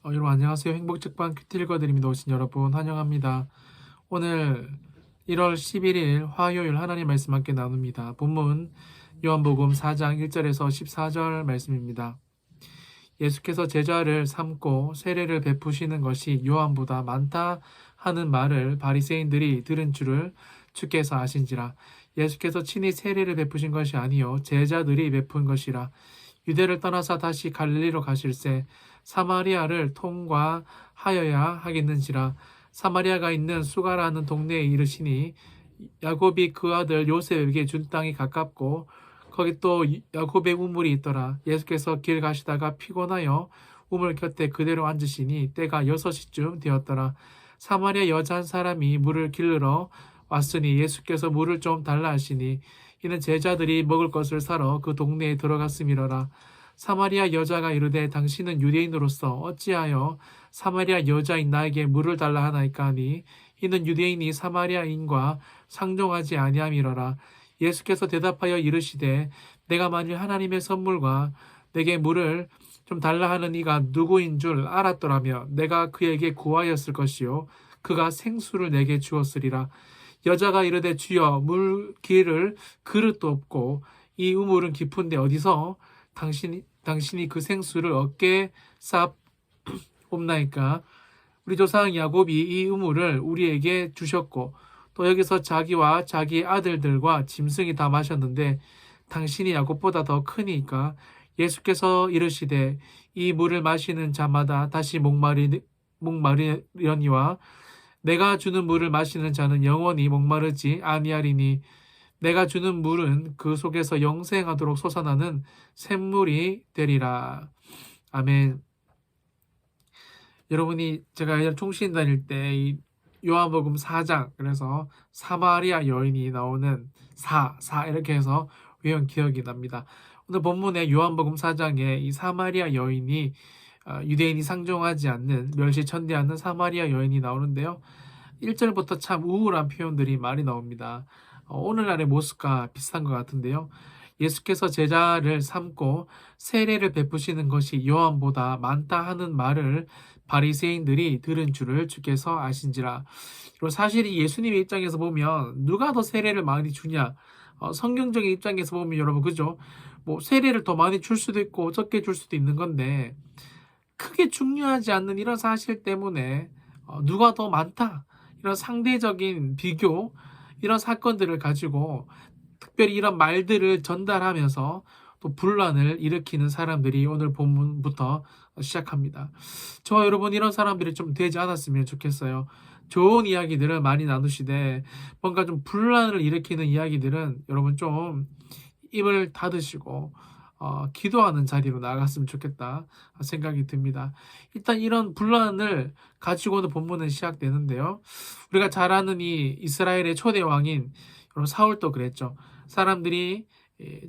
여러분 안녕하세요. 행복책방 큐티 읽어드립니다. 오신 여러분 환영합니다. 오늘 1월 11일 화요일 하나님 말씀 함께 나눕니다. 본문 요한복음 4장 1절에서 14절 말씀입니다. 예수께서 제자를 삼고 세례를 베푸시는 것이 요한보다 많다 하는 말을 바리새인들이 들은 줄을 주께서 아신지라. 예수께서 친히 세례를 베푸신 것이 아니요 제자들이 베푼 것이라. 유대를 떠나서 다시 갈릴리로 가실새 사마리아를 통과하여야 하겠는지라. 사마리아가 있는 수가라는 동네에 이르시니 야곱이 그 아들 요셉에게 준 땅이 가깝고 거기 또 야곱의 우물이 있더라. 예수께서 길 가시다가 피곤하여 우물 곁에 그대로 앉으시니 때가 6시쯤 되었더라. 사마리아 여자 한 사람이 물을 길르러 왔으니 예수께서 물을 좀 달라 하시니 이는 제자들이 먹을 것을 사러 그 동네에 들어갔음이러라. 사마리아 여자가 이르되 당신은 유대인으로서 어찌하여 사마리아 여자인 나에게 물을 달라 하나이까 하니 이는 유대인이 사마리아인과 상종하지 아니함이러라. 예수께서 대답하여 이르시되 내가 만일 하나님의 선물과 내게 물을 좀 달라 하는 이가 누구인 줄 알았더라면 내가 그에게 구하였을 것이요 그가 생수를 내게 주었으리라. 여자가 이르되 주여 물 기를 그릇도 없고 이 우물은 깊은데 어디서 당신이 그 생수를 얻게 쌉옵나이까. 우리 조상 야곱이 이 우물을 우리에게 주셨고 또 여기서 자기와 자기 아들들과 짐승이 다 마셨는데 당신이 야곱보다 더 크니까. 예수께서 이르시되 이 물을 마시는 자마다 다시 목마르려니와 내가 주는 물을 마시는 자는 영원히 목마르지 아니하리니 내가 주는 물은 그 속에서 영생하도록 솟아나는 샘물이 되리라. 아멘. 여러분이 제가 예전 총신 다닐 때 이 요한복음 4장 그래서 사마리아 여인이 나오는 4 이렇게 해서 외운 기억이 납니다. 오늘 본문에 요한복음 4장에 이 사마리아 여인이 유대인이 상종하지 않는 멸시천대하는 사마리아 여인이 나오는데요. 1절부터 참 우울한 표현들이 많이 나옵니다. 오늘날의 모습과 비슷한 것 같은데요. 예수께서 제자를 삼고 세례를 베푸시는 것이 요한보다 많다 하는 말을 바리새인들이 들은 줄을 주께서 아신지라. 그리고 사실 이 예수님의 입장에서 보면 누가 더 세례를 많이 주냐? 성경적인 입장에서 보면 여러분 그죠? 뭐 세례를 더 많이 줄 수도 있고 적게 줄 수도 있는 건데 크게 중요하지 않는 이런 사실 때문에 누가 더 많다 이런 상대적인 비교 이런 사건들을 가지고 특별히 이런 말들을 전달하면서 또 분란을 일으키는 사람들이 오늘 본문부터 시작합니다. 저와 여러분 이런 사람들이 좀 되지 않았으면 좋겠어요. 좋은 이야기들을 많이 나누시되 뭔가 좀 분란을 일으키는 이야기들은 여러분 좀 입을 닫으시고 기도하는 자리로 나갔으면 좋겠다 생각이 듭니다. 일단 이런 분란을 가지고는 본문은 시작되는데요. 우리가 잘 아는 이 이스라엘의 초대 왕인 여러분 사울도 그랬죠. 사람들이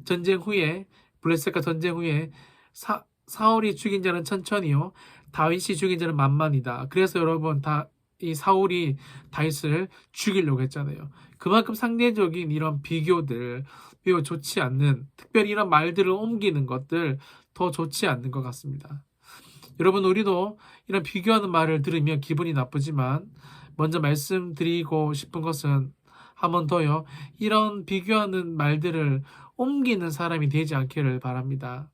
전쟁 후에 블레셋과 전쟁 후에 사울이 죽인 자는 천천히요 다윗이 죽인 자는 만만이다. 그래서 여러분 이 사울이 다윗을 죽이려고 했잖아요. 그만큼 상대적인 이런 비교들 매우 좋지 않는 특별히 이런 말들을 옮기는 것들 더 좋지 않는 것 같습니다. 여러분 우리도 이런 비교하는 말을 들으면 기분이 나쁘지만 먼저 말씀드리고 싶은 것은 한 번 더요. 이런 비교하는 말들을 옮기는 사람이 되지 않기를 바랍니다.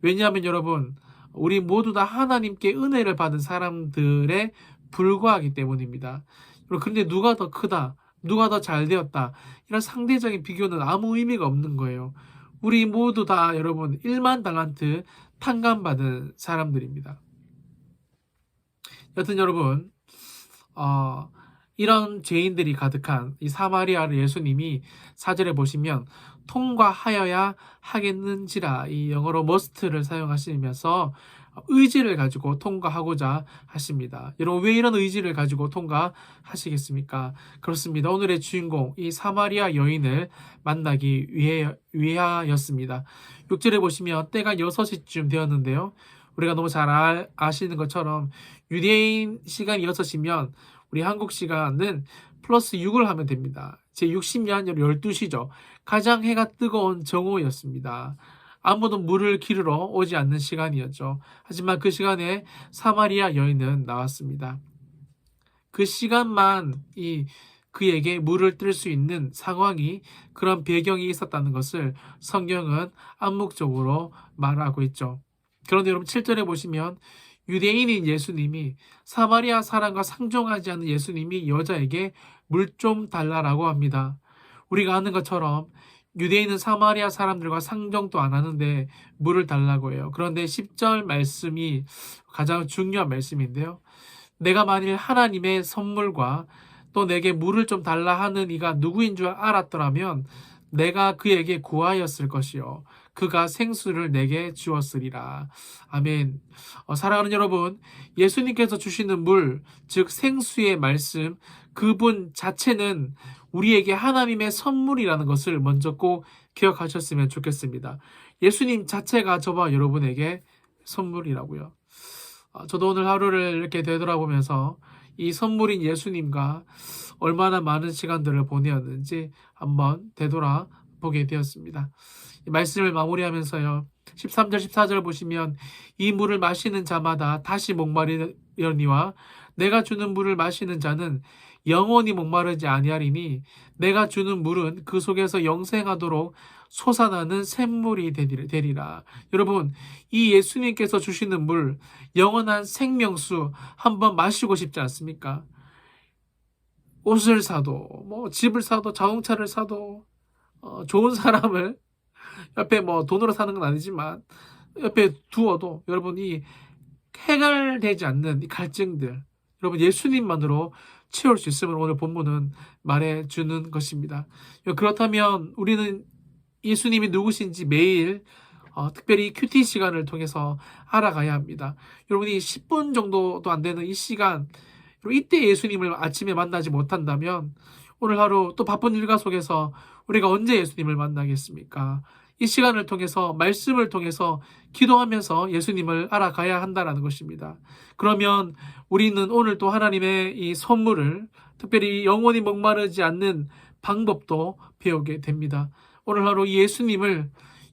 왜냐하면 여러분 우리 모두 다 하나님께 은혜를 받은 사람들에 불과하기 때문입니다. 그런데 누가 더 크다, 누가 더 잘 되었다 이런 상대적인 비교는 아무 의미가 없는 거예요. 우리 모두 다 여러분 1만 달란트 탕감받은 사람들입니다. 여튼 여러분 이런 죄인들이 가득한 이 사마리아를 예수님이 4절에 보시면 통과하여야 하겠는지라 이 영어로 must를 사용하시면서 의지를 가지고 통과하고자 하십니다. 여러분 왜 이런 의지를 가지고 통과하시겠습니까? 그렇습니다. 오늘의 주인공 이 사마리아 여인을 만나기 위하였습니다. 6절에 보시면 때가 6시쯤 되었는데요. 우리가 너무 잘 아시는 것처럼 유대인 시간이 6시면 우리 한국 시간은 플러스 6을 하면 됩니다. 제 60년 12시죠. 가장 해가 뜨거운 정오였습니다. 아무도 물을 기르러 오지 않는 시간이었죠. 하지만 그 시간에 사마리아 여인은 나왔습니다. 그 시간만 그에게 물을 뜰 수 있는 상황이, 그런 배경이 있었다는 것을 성경은 암묵적으로 말하고 있죠. 그런데 여러분 7절에 보시면 유대인인 예수님이, 사마리아 사람과 상종하지 않는 예수님이 여자에게 물 좀 달라라고 합니다. 우리가 아는 것처럼 유대인은 사마리아 사람들과 상종도 안 하는데 물을 달라고 해요. 그런데 10절 말씀이 가장 중요한 말씀인데요. 내가 만일 하나님의 선물과 또 내게 물을 좀 달라 하는 이가 누구인 줄 알았더라면 내가 그에게 구하였을 것이요 그가 생수를 내게 주었으리라. 아멘. 사랑하는 여러분, 예수님께서 주시는 물, 즉 생수의 말씀, 그분 자체는 우리에게 하나님의 선물이라는 것을 먼저 꼭 기억하셨으면 좋겠습니다. 예수님 자체가 저와 여러분에게 선물이라고요. 저도 오늘 하루를 이렇게 되돌아보면서 이 선물인 예수님과 얼마나 많은 시간들을 보내었는지 한번 되돌아보게 되었습니다. 이 말씀을 마무리하면서요. 13절, 14절 보시면 이 물을 마시는 자마다 다시 목마르려니와 내가 주는 물을 마시는 자는 영원히 목마르지 아니하리니 내가 주는 물은 그 속에서 영생하도록 솟아나는 샘물이 되리라. 여러분, 이 예수님께서 주시는 물, 영원한 생명수 한번 마시고 싶지 않습니까? 옷을 사도, 집을 사도, 자동차를 사도, 좋은 사람을 옆에 돈으로 사는 건 아니지만 옆에 두어도 여러분이 해결되지 않는 이 갈증들, 여러분 예수님만으로 채울 수 있음을 오늘 본문은 말해주는 것입니다. 그렇다면 우리는 예수님이 누구신지 매일 특별히 큐티 시간을 통해서 알아가야 합니다. 여러분이 10분 정도도 안 되는 이 시간, 이때 예수님을 아침에 만나지 못한다면 오늘 하루 또 바쁜 일과 속에서 우리가 언제 예수님을 만나겠습니까? 이 시간을 통해서, 말씀을 통해서 기도하면서 예수님을 알아가야 한다는 것입니다. 그러면 우리는 오늘 또 하나님의 이 선물을, 특별히 영원히 목마르지 않는 방법도 배우게 됩니다. 오늘 하루 이 예수님을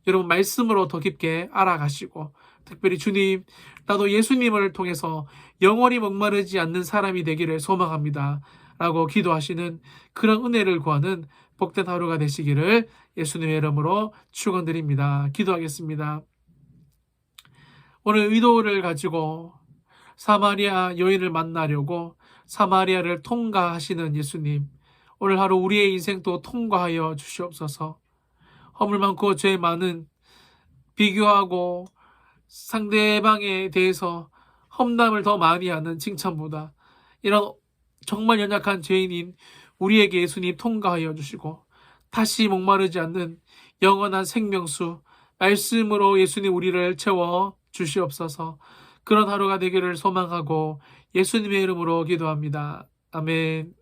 여러분 말씀으로 더 깊게 알아가시고, 특별히 주님, 나도 예수님을 통해서 영원히 목마르지 않는 사람이 되기를 소망합니다 라고 기도하시는 그런 은혜를 구하는 복된 하루가 되시기를 예수님의 이름으로 축원드립니다. 기도하겠습니다. 오늘 의도를 가지고 사마리아 여인을 만나려고 사마리아를 통과하시는 예수님, 오늘 하루 우리의 인생도 통과하여 주시옵소서. 허물 많고 죄 많은, 비교하고 상대방에 대해서 험담을 더 많이 하는 칭찬보다 이런 정말 연약한 죄인인 우리에게 예수님 통과하여 주시고 다시 목마르지 않는 영원한 생명수 말씀으로 예수님 우리를 채워 주시옵소서. 그런 하루가 되기를 소망하고 예수님의 이름으로 기도합니다. 아멘.